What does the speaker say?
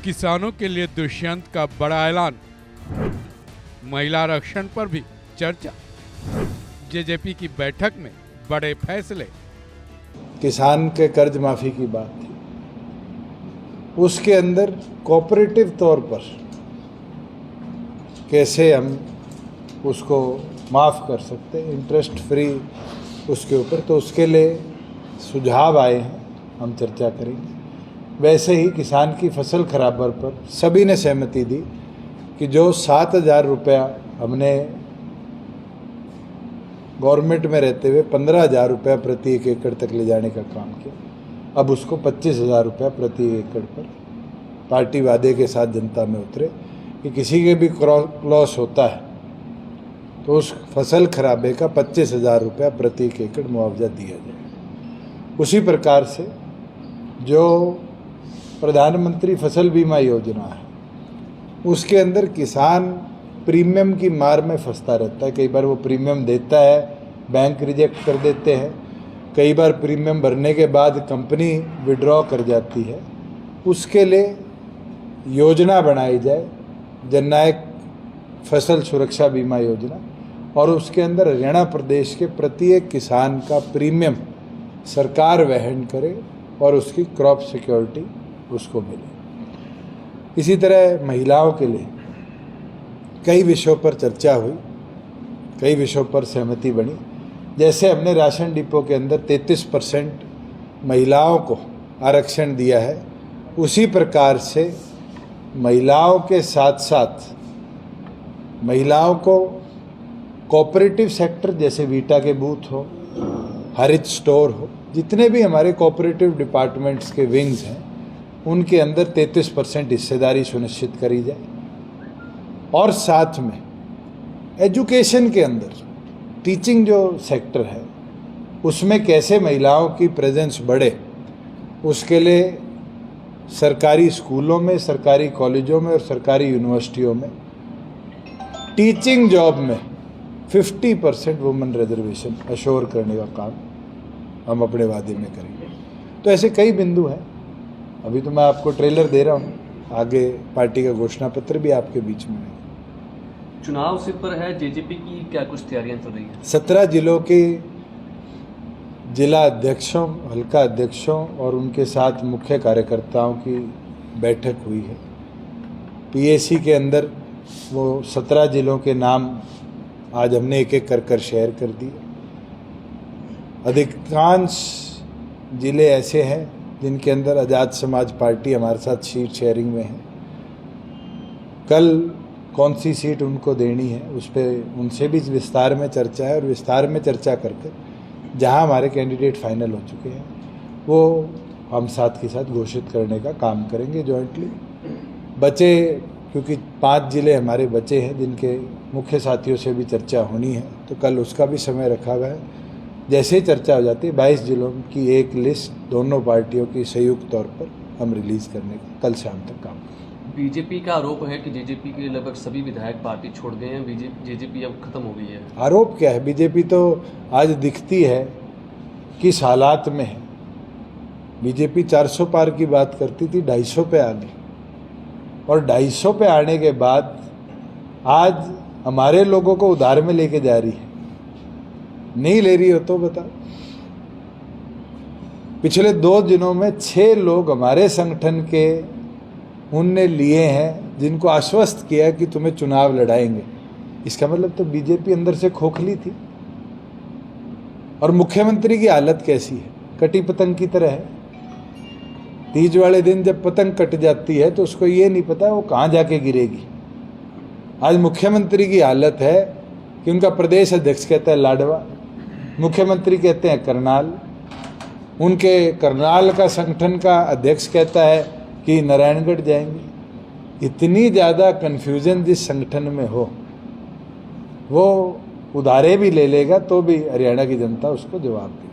किसानों के लिए दुष्यंत का बड़ा ऐलान, महिला आरक्षण पर भी चर्चा, जेजेपी की बैठक में बड़े फैसले। किसान के कर्ज माफी की बात थी, उसके अंदर कोऑपरेटिव तौर पर कैसे हम उसको माफ़ कर सकते हैं, इंटरेस्ट फ्री उसके ऊपर, तो उसके लिए सुझाव आए हैं, हम चर्चा करेंगे। वैसे ही किसान की फसल खराबर पर सभी ने सहमति दी कि जो 7,000 रुपया हमने गवर्नमेंट में रहते हुए 15,000 रुपया प्रति एक एकड़ तक ले जाने का काम किया, अब उसको 25,000 रुपया प्रति एकड़ पर पार्टी वादे के साथ जनता में उतरे कि किसी के भी क्रॉप लॉस होता है तो उस फसल खराबे का 25,000 रुपया प्रति एक एकड़ मुआवजा दिया जाए। उसी प्रकार से जो प्रधानमंत्री फसल बीमा योजना है, उसके अंदर किसान प्रीमियम की मार में फंसता रहता है। कई बार वो प्रीमियम देता है, बैंक रिजेक्ट कर देते हैं, कई बार प्रीमियम भरने के बाद कंपनी विड्रॉ कर जाती है। उसके लिए योजना बनाई जाए, जननायक फसल सुरक्षा बीमा योजना, और उसके अंदर हरियाणा प्रदेश के प्रत्येक किसान का प्रीमियम सरकार वहन करे और उसकी क्रॉप सिक्योरिटी उसको मिले। इसी तरह महिलाओं के लिए कई विषयों पर चर्चा हुई, कई विषयों पर सहमति बनी। जैसे हमने राशन डिपो के अंदर 33% महिलाओं को आरक्षण दिया है, उसी प्रकार से महिलाओं के साथ साथ महिलाओं को कोऑपरेटिव सेक्टर जैसे वीटा के बूथ हो, हरित स्टोर हो, जितने भी हमारे कोऑपरेटिव डिपार्टमेंट्स के विंग्स हैं, उनके अंदर 33% हिस्सेदारी सुनिश्चित करी जाए। और साथ में एजुकेशन के अंदर टीचिंग जो सेक्टर है, उसमें कैसे महिलाओं की प्रेजेंस बढ़े, उसके लिए सरकारी स्कूलों में, सरकारी कॉलेजों में और सरकारी यूनिवर्सिटियों में टीचिंग जॉब में 50% वुमेन रिजर्वेशन अश्योर करने का काम हम अपने वादे में करेंगे। तो ऐसे कई बिंदु हैं। अभी तो मैं आपको ट्रेलर दे रहा हूँ, आगे पार्टी का घोषणा पत्र भी आपके बीच में है। चुनाव सिर पर है, जेजेपी की क्या कुछ तैयारियां चल रही हैं? 17 जिलों के जिला अध्यक्षों, हल्का अध्यक्षों और उनके साथ मुख्य कार्यकर्ताओं की बैठक हुई है। पीएसी के अंदर वो 17 जिलों के नाम आज हमने एक एक कर शेयर कर दिए। अधिकांश जिले ऐसे हैं जिनके अंदर आज़ाद समाज पार्टी हमारे साथ सीट शेयरिंग में है। कल कौन सी सीट उनको देनी है, उस पर उनसे भी विस्तार में चर्चा है, और विस्तार में चर्चा करके जहां हमारे कैंडिडेट फाइनल हो चुके हैं वो हम साथ के साथ घोषित करने का काम करेंगे जॉइंटली। बचे, क्योंकि 5 जिले हमारे बचे हैं जिनके मुख्य साथियों से भी चर्चा होनी है, तो कल उसका भी समय रखा हुआ है। जैसे ही चर्चा हो जाती है, 22 जिलों की एक लिस्ट दोनों पार्टियों की संयुक्त तौर पर हम रिलीज़ करने का कल शाम तक काम करेंगे। बीजेपी का आरोप है कि जेजेपी के लगभग सभी विधायक पार्टी छोड़ गए हैं, जेजेपी अब खत्म हो गई है। आरोप क्या है? बीजेपी तो आज दिखती है किस हालात में है। बीजेपी 400 पार की बात करती थी, 250 पे आ गई, और 250 पे आने के बाद आज हमारे लोगों को उधार में लेके जा रही है। नहीं ले रही हो तो बता। पिछले 2 दिनों में 6 लोग हमारे संगठन के उनने लिए हैं जिनको आश्वस्त किया कि तुम्हें चुनाव लड़ाएंगे। इसका मतलब तो बीजेपी अंदर से खोखली थी। और मुख्यमंत्री की हालत कैसी है? कटी पतंग की तरह है। तीज वाले दिन जब पतंग कट जाती है तो उसको ये नहीं पता वो कहाँ जाके गिरेगी। आज मुख्यमंत्री की हालत है कि उनका प्रदेश अध्यक्ष कहता है लाडवा, मुख्यमंत्री कहते हैं करनाल, उनके करनाल का संगठन का अध्यक्ष कहता है कि नारायणगढ़ जाएंगे। इतनी ज़्यादा कन्फ्यूजन जिस संगठन में हो, वो उधारे भी ले लेगा तो भी हरियाणा की जनता उसको जवाब देगी।